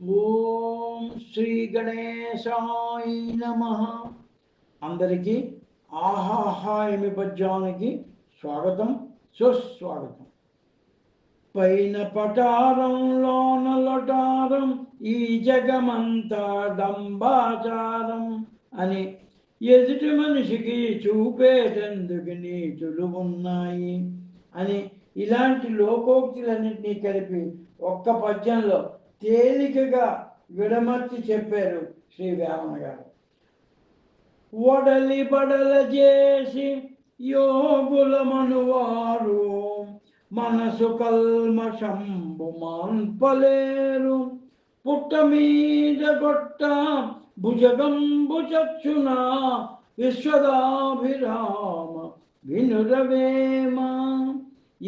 ఓం శ్రీ గణేశాయ నమః. అందరికీ ఆహాహాయమి పద్యానికి స్వాగతం, సుస్వాగతం. పైన పటారం లోన లొటారం, ఈ జగమంతా డంబాచారం అని ఎదుటి మనిషికి చూపేటందుకు నీతులు ఉన్నాయి అని ఇలాంటి లోకోక్తులన్నింటినీ కలిపి ఒక్క పద్యంలో తేలికగా విడమర్చి చెప్పారు శ్రీ వేమన గారు. వడలి బడల చేసి యోగుల మనువారు, మనసు కల్మషంబు మాన్పలేరు. పుట్ట మీద గొట్ట భుజగంబు చచ్చున, విశ్వదాభిరామ వినురవేమ.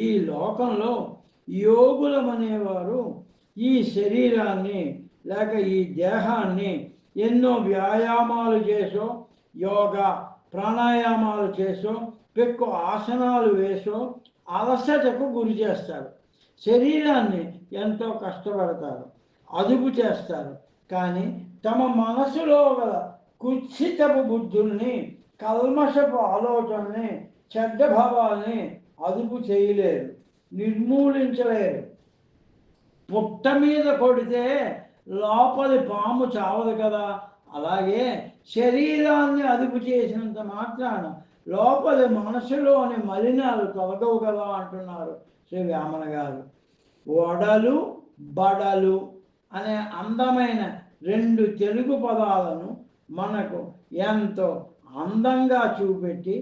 ఈ లోకంలో యోగులమనేవారు ఈ శరీరాన్ని లేక ఈ దేహాన్ని ఎన్నో వ్యాయామాలు చేసో, యోగా ప్రాణాయామాలు చేసో, పెక్కు ఆసనాలు వేసో అలసటకు గురి చేస్తారు. శరీరాన్ని ఎంతో కష్టపడతారు, అదుపు చేస్తారు. కానీ తమ మనసులో గల కుత్సితపు బుద్ధుల్ని, కల్మషపు ఆలోచనల్ని, చెడ్డ భావాల్ని అదుపు చేయలేరు, నిర్మూలించలేరు. పుట్ట మీద కొడితే లోపలి పాము చావదు కదా, అలాగే శరీరాన్ని అదుపు చేసినంత మాత్రాన లోపలి మనసులోని మలినాలు తొలగవు కదా అంటున్నారు శ్రీ వేమన గారు. వడలు బడలు అనే అందమైన రెండు తెలుగు పదాలను మనకు ఎంతో అందంగా చూపెట్టి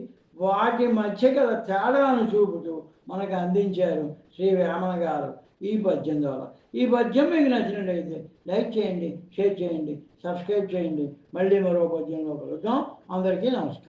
వాటి మధ్య గల తేడాను చూపుతూ మనకు అందించారు శ్రీ వేమన గారు ఈ పద్యం ద్వారా. ఈ పద్యం మీకు నచ్చినట్లయితే లైక్ చేయండి, షేర్ చేయండి, సబ్స్క్రైబ్ చేయండి. మళ్ళీ మరో పద్యంలో కలుద్దాం. అందరికీ నమస్కారం.